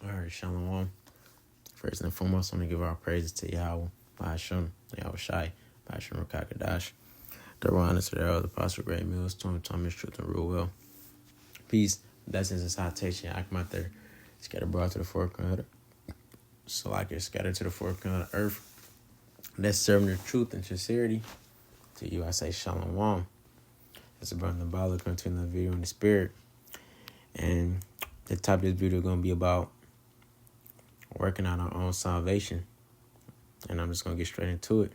All right, Shalom. First and foremost, I'm going to give our praises to Yahweh, Bahasham, Yahweh Shai, Bahasham Rakakadash, the Ronis, the Earl, the Apostle, Great Mills, Storm, Thomas, Truth, and Rule Well. Peace, blessings, and citation, Akmater, scattered abroad to the forefront of so like you're scattered to the forefront of the earth. That's serving the truth and sincerity. To you, I say Shalom. It's a brother Nabala coming to another video in the spirit. And the topic of this video is going to be about working out our own salvation. And I'm just going to get straight into it.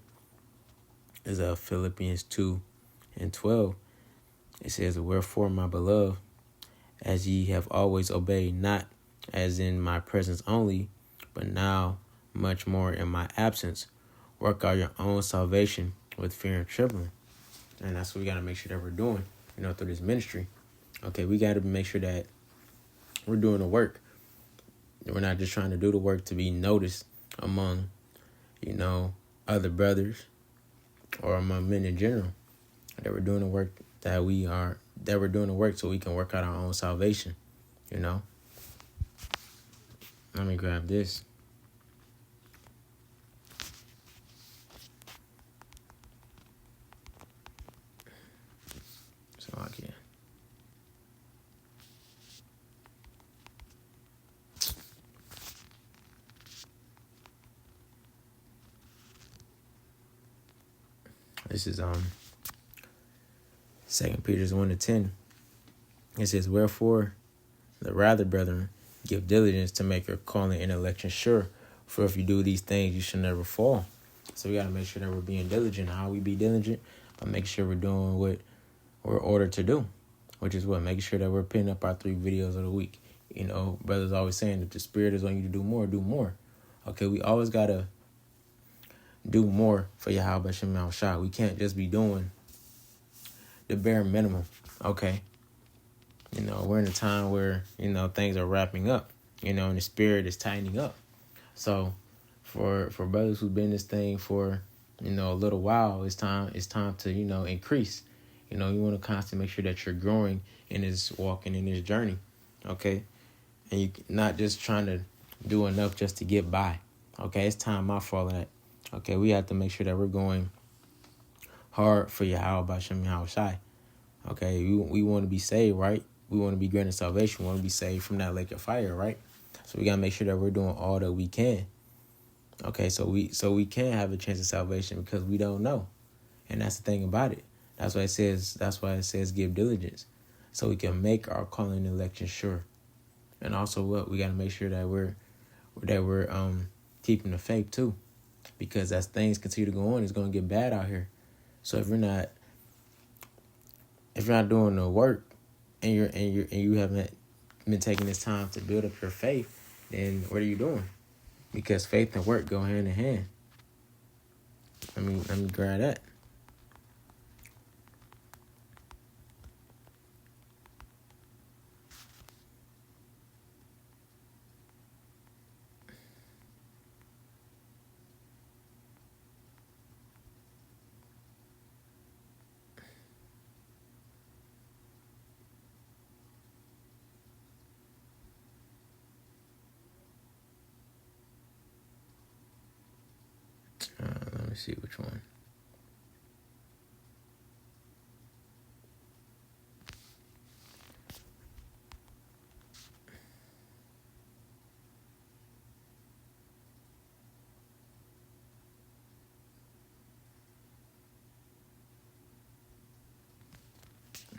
It's Philippians 2:12. It says, "Wherefore, my beloved, as ye have always obeyed, not as in my presence only, but now much more in my absence, work out your own salvation with fear and trembling." And that's what we got to make sure that we're doing, through this ministry. Okay, we got to make sure that we're doing the work. We're not just trying to do the work to be noticed among, other brothers or among men in general. That we're doing the work that we're doing the work so we can work out our own salvation, Let me grab this. So I can. This is 2 Peter 1:10. It says, "Wherefore, the rather, brethren, give diligence to make your calling and election sure. For if you do these things, you shall never fall." So we got to make sure that we're being diligent. How we be diligent? By making sure we're doing what we're ordered to do, which is what? Making sure that we're putting up our 3 videos of the week. Brothers always saying, if the Spirit is on you to do more, do more. Okay, we always got to do more for Yahweh Shem Shah. We can't just be doing the bare minimum. Okay. We're in a time where, things are wrapping up, and the spirit is tightening up. So for brothers who've been in this thing for, a little while, it's time to, increase. You want to constantly make sure that you're growing in this walk and in this journey. Okay. And you not just trying to do enough just to get by. Okay. It's time out for all of that. Okay. We have to make sure that we're going hard for Yahweh Bashem Yahweh Shai. Okay. We want to be saved, right? We want to be granted salvation. We want to be saved from that lake of fire, right? So we got to make sure that we're doing all that we can. Okay, so we can have a chance of salvation because we don't know. And that's the thing about it. That's why it says give diligence. So we can make our calling and election sure. And also we got to make sure that we're keeping the faith too. Because as things continue to go on, it's going to get bad out here. So if you're not doing the work, and you haven't been taking this time to build up your faith, then what are you doing? Because faith and work go hand in hand. Let me grab that. Let me see which one.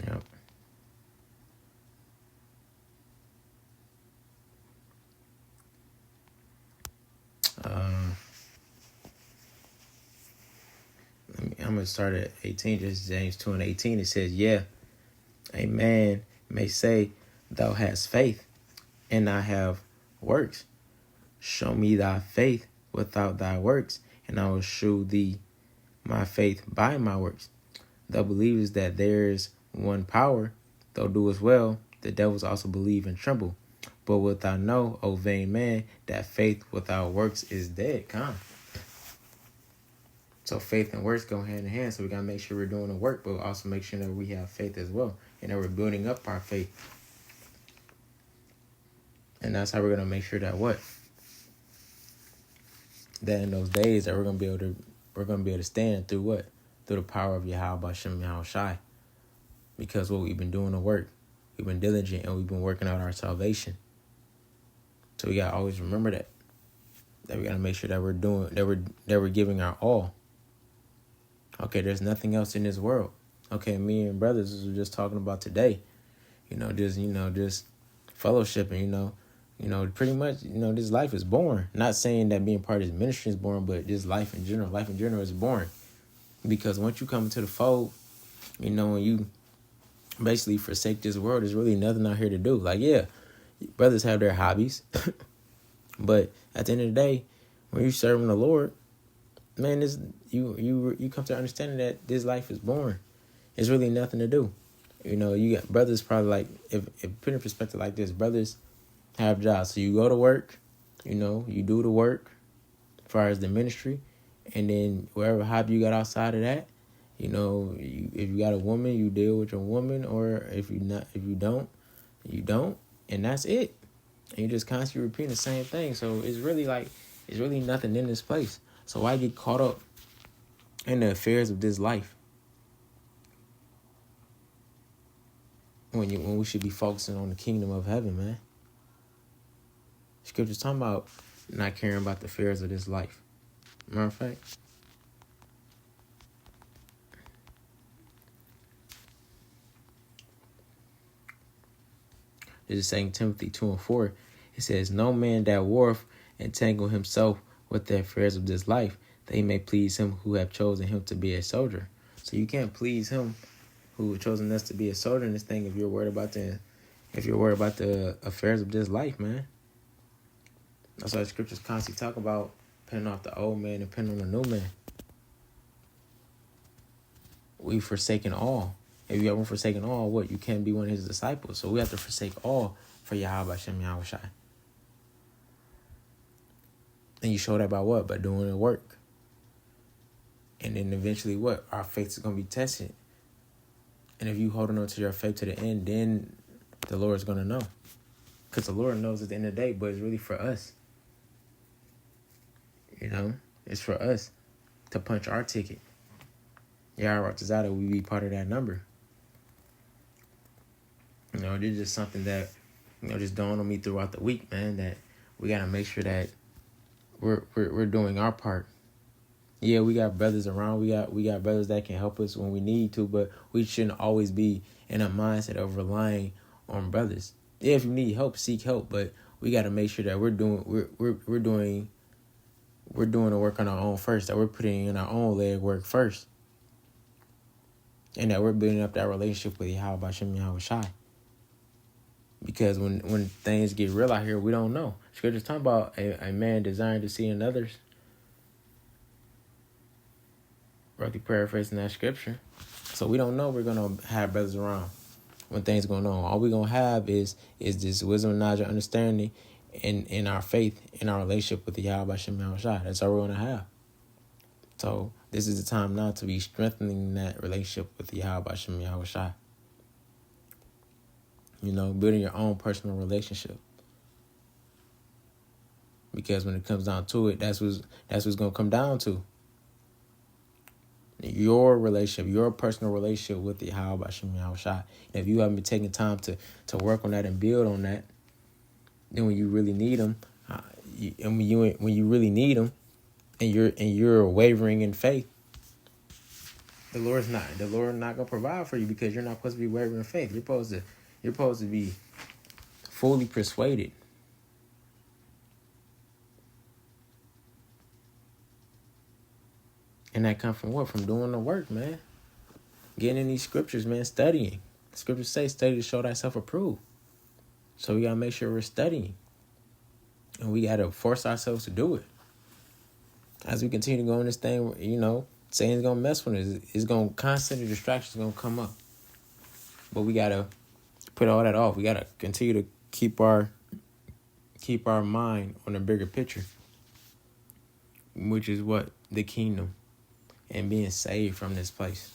Yep. I'm going to start at 18. Just James 2:18. It says, "Yeah, a man may say, thou hast faith, and I have works. Show me thy faith without thy works, and I will show thee my faith by my works. Thou believest that there is one power, thou doest well, the devils also believe and tremble. But wilt thou know, O vain man, that faith without works is dead?" So faith and works go hand in hand. So we got to make sure we're doing the work, but also make sure that we have faith as well, and that we're building up our faith. And that's how we're gonna make sure that that in those days that we're gonna be able to stand through through the power of Yahweh Bashem Yahweh Shai. Because what we've been doing the work, we've been diligent, and we've been working out our salvation. So we gotta always remember that we gotta make sure that we're giving our all. Okay, there's nothing else in this world. Okay, me and brothers were just talking about today. Just fellowshipping. Pretty much. This life is boring. Not saying that being part of this ministry is boring, but just life in general is boring. Because once you come into the fold, when you basically forsake this world, there's really nothing out here to do. Like, yeah, brothers have their hobbies, but at the end of the day, when you're serving the Lord, man, you come to understanding that this life is boring. There's really nothing to do. You got brothers probably like, if put in perspective like this, brothers have jobs. So you go to work, you do the work as far as the ministry, and then whatever hobby you got outside of that, if you got a woman, you deal with your woman, or if you don't, you don't, and that's it. And you just constantly repeating the same thing. So it's really nothing in this place. So why get caught up in the affairs of this life when we should be focusing on the kingdom of heaven, man? Scripture's talking about not caring about the affairs of this life. Matter of fact, this is 2 Timothy 2:4. It says, "No man that warreth entangle himself with the affairs of this life, that he may please him who have chosen him to be a soldier." So you can't please him who have chosen us to be a soldier in this thing if you're worried about the affairs of this life, man. That's why the scriptures constantly talk about putting off the old man and putting on the new man. We've forsaken all. If you haven't forsaken all, what? You can't be one of his disciples. So we have to forsake all for Yahweh Hashem Yahweh Shai. And you show that by what? By doing the work. And then eventually what? Our faith is going to be tested. And if you holding on to your faith to the end, then the Lord's going to know. Because the Lord knows at the end of the day, but it's really for us. It's for us to punch our ticket. Yahweh Tazada, we be part of that number. This is just something that, just dawned on me throughout the week, man, that we got to make sure that we're doing our part. Yeah, we got brothers around. We got brothers that can help us when we need to, but we shouldn't always be in a mindset of relying on brothers. Yeah, if you need help, seek help, but we got to make sure that we're doing the work on our own first, that we're putting in our own leg work first, and that we're building up that relationship with Yahweh Bashem Yahweh Shai. Because when things get real out here, we don't know. Scripture's talking about a man desiring to see in others. Roughly paraphrasing that scripture. So we don't know we're going to have brothers around when things going on. All we're going to have is this wisdom, knowledge, and understanding in our faith, in our relationship with the Yahweh Hashem Yahweh Shai. That's all we're going to have. So this is the time now to be strengthening that relationship with the Yahweh Hashem Yahweh Shai. Building your own personal relationship. Because when it comes down to it, that's what's going to come down to. Your relationship, your personal relationship with the Yahweh Hashem Yahweh Shai. And if you haven't been taking time to work on that and build on that, then when you really need them, when you really need them, and you're wavering in faith, the Lord's not gonna provide for you, because you're not supposed to be wavering in faith. You're supposed to be fully persuaded. And that comes from what? From doing the work, man. Getting in these scriptures, man, studying. The scriptures say, study to show thyself approved. So we got to make sure we're studying. And we got to force ourselves to do it. As we continue to go in this thing, Satan's going to mess with us. It's going to, constantly distractions going to come up. But we got to put all that off. We got to continue to keep our mind on the bigger picture, which is what? The kingdom. And being saved from this place.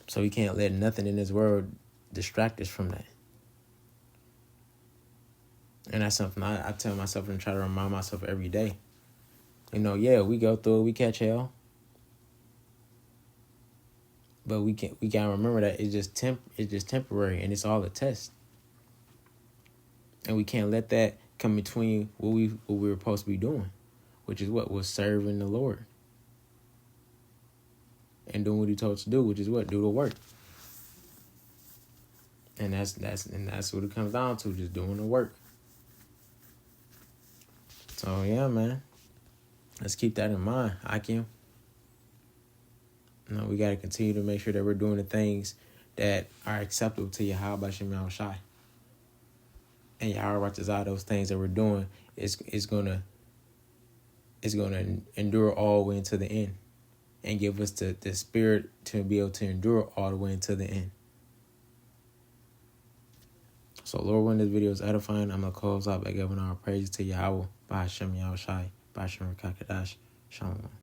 So we can't let nothing in this world distract us from that. And that's something I tell myself and try to remind myself every day. Yeah, we go through it, we catch hell. But we gotta remember that it's just temporary, and it's all a test. And we can't let that come between what we were supposed to be doing, which is what was serving the Lord and doing what He told us to do, which is what, do the work. And that's what it comes down to, just doing the work. So yeah, man, let's keep that in mind, Akim. We got to continue to make sure that we're doing the things that are acceptable to Yahweh Shem Yahushai. And Yahweh Ratazah, those things that we're doing is gonna endure all the way into the end, and give us the spirit to be able to endure all the way into the end. So Lord, when this video is edifying, I'm gonna close out by giving our praises to Yahweh by Hashem Yahushai, by Hashem Rakakadash. Shalom.